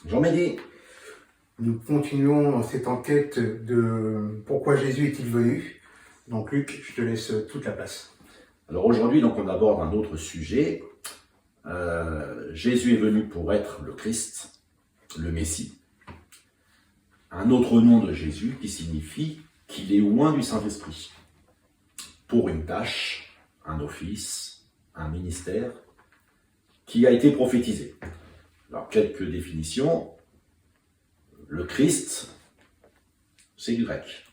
Jean-Médé. Nous continuons cette enquête de pourquoi Jésus est-il venu. Donc Luc, je te laisse toute la place. Alors aujourd'hui, on aborde un autre sujet. Jésus est venu pour être le Christ, le Messie. Un autre nom de Jésus qui signifie qu'il est loin du Saint-Esprit. Pour une tâche, un office, un ministère qui a été prophétisé. Alors quelques définitions. Le Christ, c'est du grec.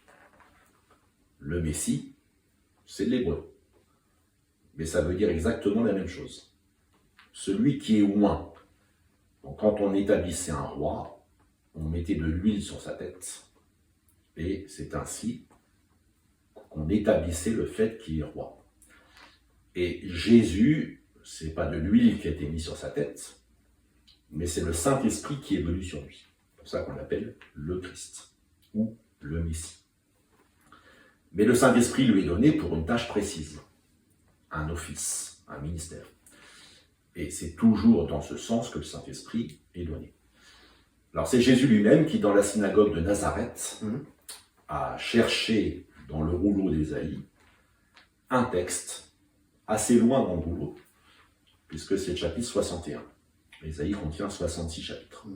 Le Messie, c'est de l'hébreu. Mais ça veut dire exactement la même chose. Celui qui est loin. Donc quand on établissait un roi, on mettait de l'huile sur sa tête. Et c'est ainsi qu'on établissait le fait qu'il est roi. Et Jésus, c'est pas de l'huile qui a été mise sur sa tête, mais c'est le Saint-Esprit qui est venu sur lui. C'est pour ça qu'on l'appelle le Christ ou le Messie. Mais le Saint-Esprit lui est donné pour une tâche précise, un office, un ministère. Et c'est toujours dans ce sens que le Saint-Esprit est donné. Alors c'est Jésus lui-même qui, dans la synagogue de Nazareth, a cherché dans le rouleau d'Ésaïe un texte assez loin dans le rouleau, puisque c'est le chapitre 61. Ésaïe contient 66 chapitres.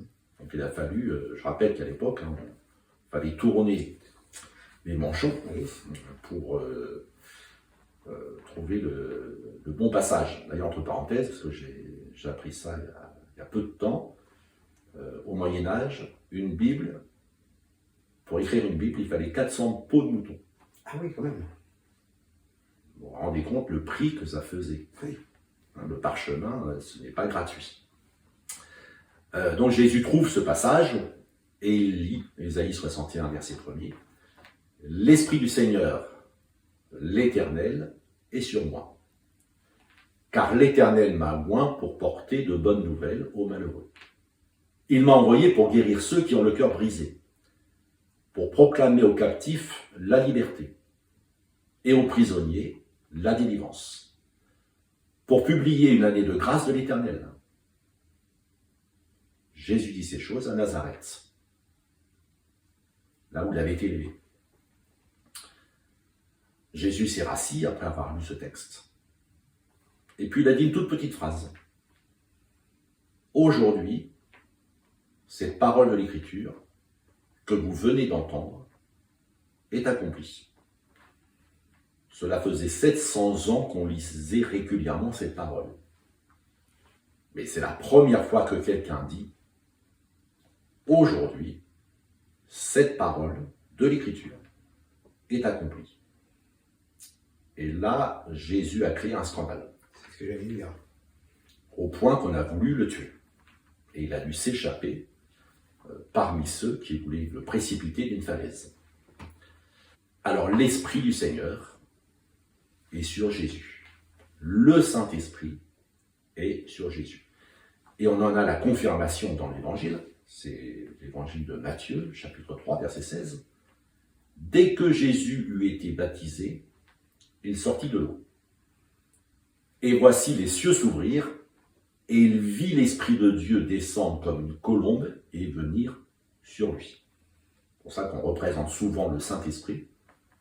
Donc il a fallu, je rappelle qu'à l'époque, il fallait tourner les manchons pour trouver le bon passage. D'ailleurs, entre parenthèses, parce que j'ai appris ça il y a peu de temps, au Moyen-Âge, une Bible, pour écrire une Bible, il fallait 400 peaux de mouton. Ah oui, quand même. Vous vous rendez compte le prix que ça faisait. Oui. Le parchemin, ce n'est pas gratuit. Donc Jésus trouve ce passage et il lit Ésaïe 61, verset 1er. « L'Esprit du Seigneur, l'Éternel, est sur moi. Car l'Éternel m'a oint pour porter de bonnes nouvelles aux malheureux. Il m'a envoyé pour guérir ceux qui ont le cœur brisé, pour proclamer aux captifs la liberté et aux prisonniers la délivrance, pour publier une année de grâce de l'Éternel. » Jésus dit ces choses à Nazareth, là où il avait été élevé. Jésus s'est rassis après avoir lu ce texte. Et puis il a dit une toute petite phrase. Aujourd'hui, cette parole de l'Écriture que vous venez d'entendre est accomplie. Cela faisait 700 ans qu'on lisait régulièrement cette parole. Mais c'est la première fois que quelqu'un dit aujourd'hui, cette parole de l'Écriture est accomplie. Et là, Jésus a créé un scandale. C'est ce que j'allais dire. Au point qu'on a voulu le tuer. Et il a dû s'échapper parmi ceux qui voulaient le précipiter d'une falaise. Alors l'Esprit du Seigneur est sur Jésus. Le Saint-Esprit est sur Jésus. Et on en a la confirmation dans l'Évangile. C'est l'Évangile de Matthieu, chapitre 3, verset 16. « Dès que Jésus eut été baptisé, il sortit de l'eau. Et voici les cieux s'ouvrirent, et il vit l'Esprit de Dieu descendre comme une colombe et venir sur lui. » C'est pour ça qu'on représente souvent le Saint-Esprit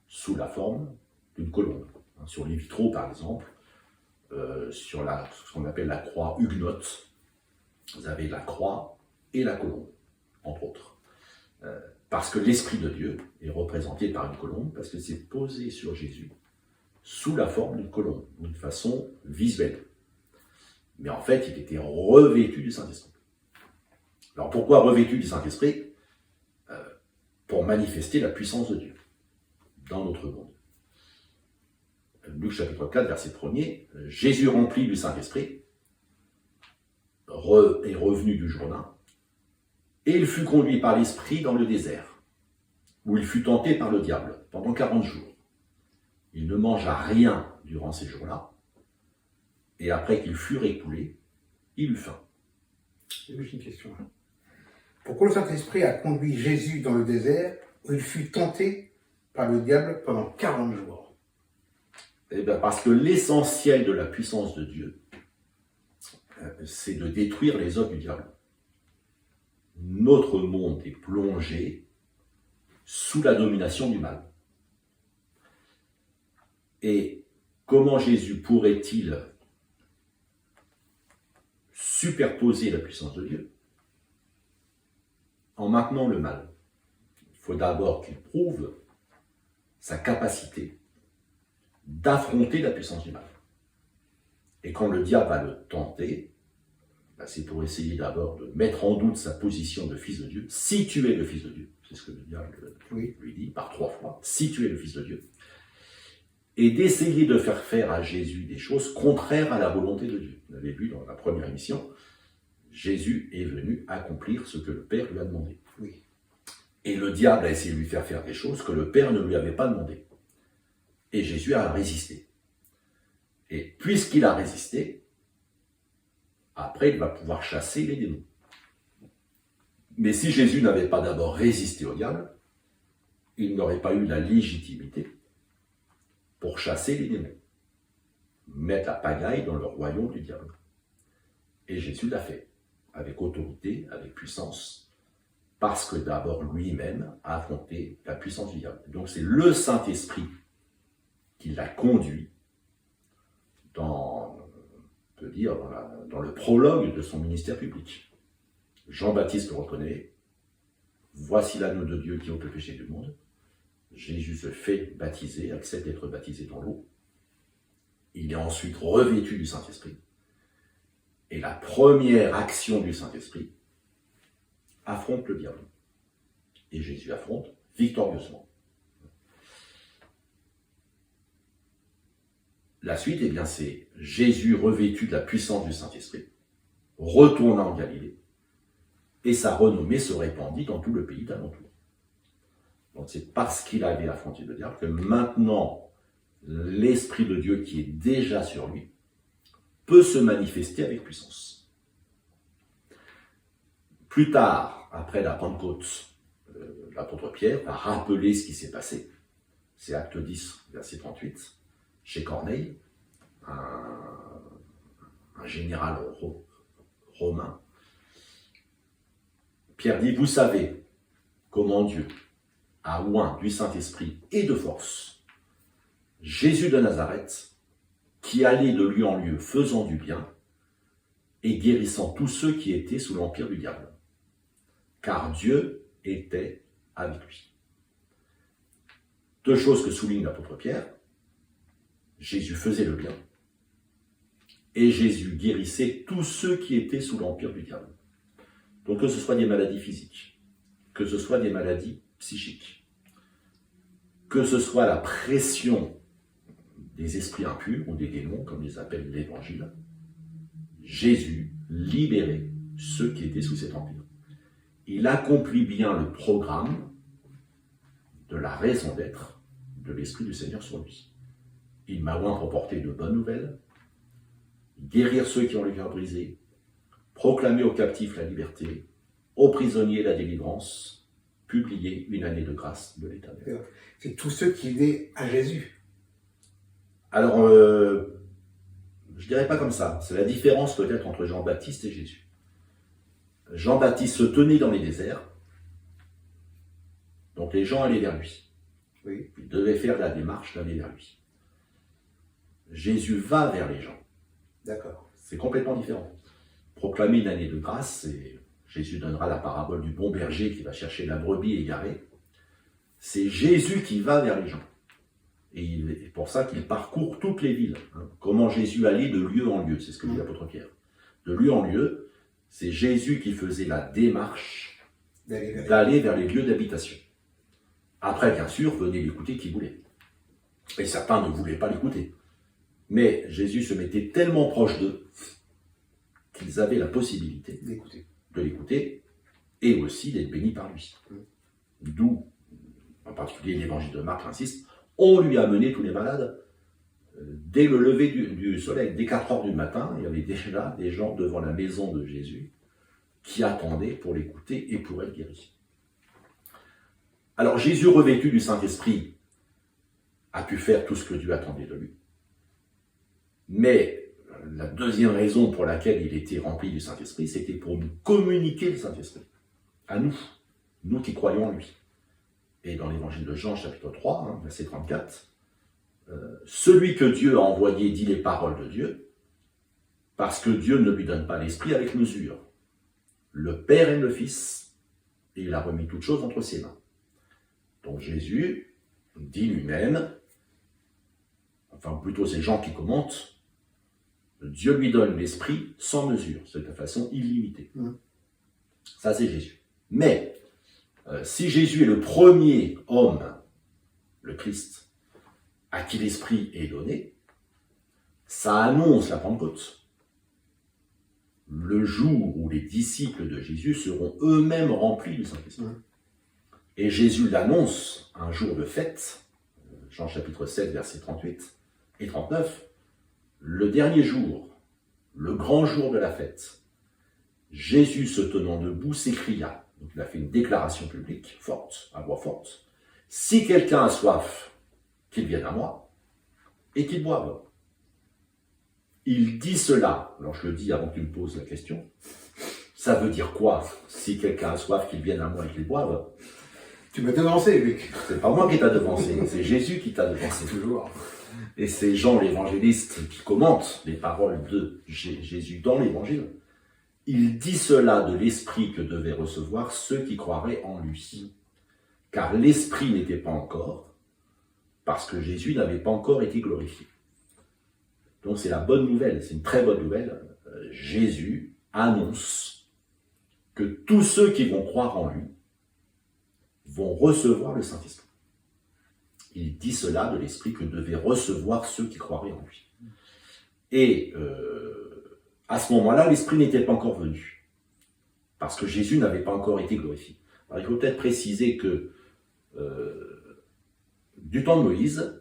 sous la forme d'une colombe. Sur les vitraux, par exemple, sur ce qu'on appelle la croix huguenote, vous avez la croix et la colombe, entre autres. Parce que l'Esprit de Dieu est représenté par une colombe, parce que c'est posé sur Jésus sous la forme d'une colombe, d'une façon visuelle. Mais en fait, il était revêtu du Saint-Esprit. Alors pourquoi revêtu du Saint-Esprit ? Pour manifester la puissance de Dieu dans notre monde. Luc chapitre 4, verset 1er, Jésus rempli du Saint-Esprit est revenu du Jourdain, et il fut conduit par l'Esprit dans le désert, où il fut tenté par le diable pendant 40 jours. Il ne mangea rien durant ces jours-là, et après qu'il fut écoulé, il eut faim. J'ai juste une question. Pourquoi le Saint-Esprit a conduit Jésus dans le désert, où il fut tenté par le diable pendant 40 jours ? Eh bien, parce que l'essentiel de la puissance de Dieu, c'est de détruire les œuvres du diable. notre monde est plongé sous la domination du mal. Et comment Jésus pourrait-il superposer la puissance de Dieu en maintenant le mal? Il faut d'abord qu'il prouve sa capacité d'affronter la puissance du mal. Et quand le diable va le tenter, c'est pour essayer d'abord de mettre en doute sa position de fils de Dieu. Si tu es le fils de Dieu, c'est ce que le diable lui dit par 3 fois, si tu es le fils de Dieu, et d'essayer de faire à Jésus des choses contraires à la volonté de Dieu. Vous l'avez vu dans la première émission, Jésus est venu accomplir ce que le Père lui a demandé. Oui. Et le diable a essayé de lui faire des choses que le Père ne lui avait pas demandé. Et Jésus a résisté. Et puisqu'il a résisté, après il va pouvoir chasser les démons. Mais si Jésus n'avait pas d'abord résisté au diable, il n'aurait pas eu la légitimité pour chasser les démons, mettre la pagaille dans le royaume du diable. Et Jésus l'a fait, avec autorité, avec puissance, parce que d'abord lui-même a affronté la puissance du diable. Donc c'est le Saint-Esprit qui l'a conduit dans le prologue de son ministère public. Jean-Baptiste le reconnaît, « Voici l'agneau de Dieu qui ôte le péché du monde ». Jésus se fait baptiser, accepte d'être baptisé dans l'eau. Il est ensuite revêtu du Saint-Esprit. Et la première action du Saint-Esprit affronte le diable. Et Jésus affronte victorieusement. La suite, eh bien, c'est Jésus revêtu de la puissance du Saint-Esprit, retourna en Galilée, et sa renommée se répandit dans tout le pays d'alentour. Donc c'est parce qu'il avait affronté le diable que maintenant, l'Esprit de Dieu qui est déjà sur lui peut se manifester avec puissance. Plus tard, après la Pentecôte, l'apôtre Pierre va rappeler ce qui s'est passé. C'est Acte 10, verset 38. Chez Corneille, un général romain, Pierre dit, vous savez comment Dieu a oint du Saint-Esprit et de force Jésus de Nazareth, qui allait de lieu en lieu faisant du bien et guérissant tous ceux qui étaient sous l'empire du diable. Car Dieu était avec lui. 2 choses que souligne l'apôtre Pierre. Jésus faisait le bien et Jésus guérissait tous ceux qui étaient sous l'empire du diable. Donc que ce soit des maladies physiques, que ce soit des maladies psychiques, que ce soit la pression des esprits impurs ou des démons, comme les appelle l'Évangile, Jésus libérait ceux qui étaient sous cet empire. Il accomplit bien le programme de la raison d'être de l'Esprit du Seigneur sur lui. Il m'a oint pour porter de bonnes nouvelles, guérir ceux qui ont le cœur brisé, proclamer aux captifs la liberté, aux prisonniers la délivrance, publier une année de grâce de l'Éternel. C'est tous ceux qui venaient à Jésus. Alors, je dirais pas comme ça. C'est la différence peut-être entre Jean-Baptiste et Jésus. Jean-Baptiste se tenait dans les déserts, donc les gens allaient vers lui. Oui. Il devait faire la démarche d'aller vers lui. Jésus va vers les gens. D'accord. C'est complètement différent. Proclamer une année de grâce, et Jésus donnera la parabole du bon berger qui va chercher la brebis égarée. C'est Jésus qui va vers les gens. Et c'est pour ça qu'il parcourt toutes les villes. Comment Jésus allait de lieu en lieu, c'est ce que dit l'apôtre Pierre. De lieu en lieu, c'est Jésus qui faisait la démarche d'aller vers les lieux d'habitation. Après, bien sûr, venez l'écouter qui voulait. Et certains ne voulaient pas l'écouter. Mais Jésus se mettait tellement proche d'eux qu'ils avaient la possibilité de l'écouter et aussi d'être bénis par lui. D'où, en particulier l'évangile de Marc insiste, on lui a mené tous les malades dès le lever du soleil, dès 4 heures du matin. Il y avait déjà des gens devant la maison de Jésus qui attendaient pour l'écouter et pour être guéris. Alors Jésus, revêtu du Saint-Esprit, a pu faire tout ce que Dieu attendait de lui. Mais la deuxième raison pour laquelle il était rempli du Saint-Esprit, c'était pour nous communiquer le Saint-Esprit. à nous qui croyons en lui. Et dans l'évangile de Jean, chapitre 3, verset 34, celui que Dieu a envoyé dit les paroles de Dieu, parce que Dieu ne lui donne pas l'esprit avec mesure. Le Père aime le Fils, et il a remis toutes choses entre ses mains. Donc Jésus dit lui-même, enfin plutôt c'est Jean qui commente, Dieu lui donne l'esprit sans mesure, c'est de façon illimitée. Ça c'est Jésus. Mais, si Jésus est le premier homme, le Christ, à qui l'esprit est donné, ça annonce la Pentecôte. Le jour où les disciples de Jésus seront eux-mêmes remplis du Saint-Esprit. Et Jésus l'annonce un jour de fête, Jean chapitre 7, versets 38 et 39, le dernier jour, le grand jour de la fête, Jésus se tenant debout s'écria, donc il a fait une déclaration publique forte, à voix forte, « Si quelqu'un a soif, qu'il vienne à moi, et qu'il boive. » Il dit cela, alors je le dis avant que tu me poses la question, ça veut dire quoi? Si quelqu'un a soif, qu'il vienne à moi et qu'il boive? Tu m'as devancé, Luc. C'est pas moi qui t'a devancé, c'est Jésus qui t'a devancé. Toujours. Et c'est Jean l'évangéliste qui commente les paroles de Jésus dans l'évangile. Il dit cela de l'esprit que devaient recevoir ceux qui croiraient en lui. Car l'esprit n'était pas encore, parce que Jésus n'avait pas encore été glorifié. Donc c'est la bonne nouvelle, c'est une très bonne nouvelle. Jésus annonce que tous ceux qui vont croire en lui vont recevoir le Saint-Esprit. Il dit cela de l'Esprit que devaient recevoir ceux qui croiraient en lui. Et à ce moment-là, l'Esprit n'était pas encore venu, parce que Jésus n'avait pas encore été glorifié. Alors il faut peut-être préciser que du temps de Moïse,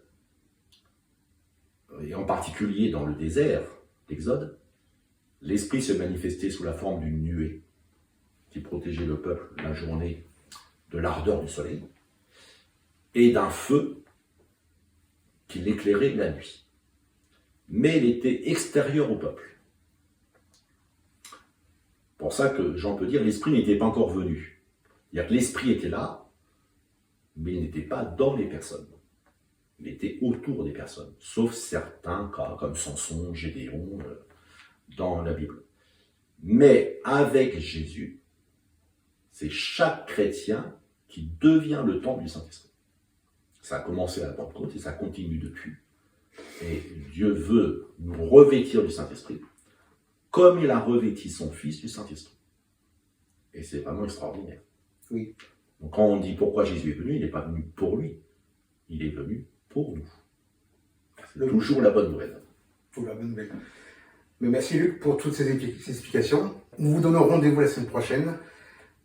et en particulier dans le désert d'Exode, l'Esprit se manifestait sous la forme d'une nuée qui protégeait le peuple la journée de l'ardeur du soleil, et d'un feu qui l'éclairait la nuit. Mais il était extérieur au peuple. Pour ça que Jean peut dire, l'Esprit n'était pas encore venu. C'est-à-dire que l'Esprit était là, mais il n'était pas dans les personnes. Il était autour des personnes, sauf certains cas, comme Samson, Gédéon, dans la Bible. Mais avec Jésus, c'est chaque chrétien qui devient le temple du Saint-Esprit. Ça a commencé à la Pentecôte et ça continue depuis. Et Dieu veut nous revêtir du Saint-Esprit, comme il a revêti son Fils du Saint-Esprit. Et c'est vraiment extraordinaire. Oui. Donc quand on dit pourquoi Jésus est venu, il n'est pas venu pour lui, il est venu pour nous. C'est toujours la bonne nouvelle. Pour la bonne nouvelle. Mais merci Luc pour toutes ces explications. Nous vous donnons rendez-vous la semaine prochaine.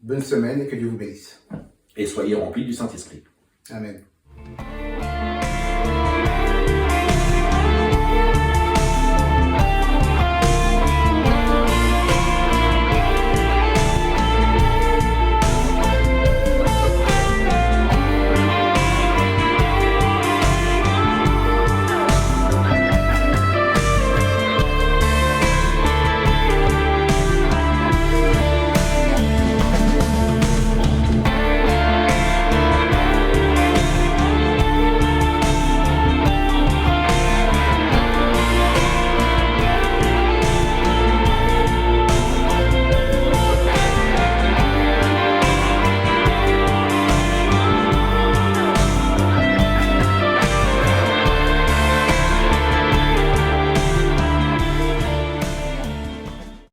Bonne semaine et que Dieu vous bénisse. Et soyez remplis du Saint-Esprit. Amen.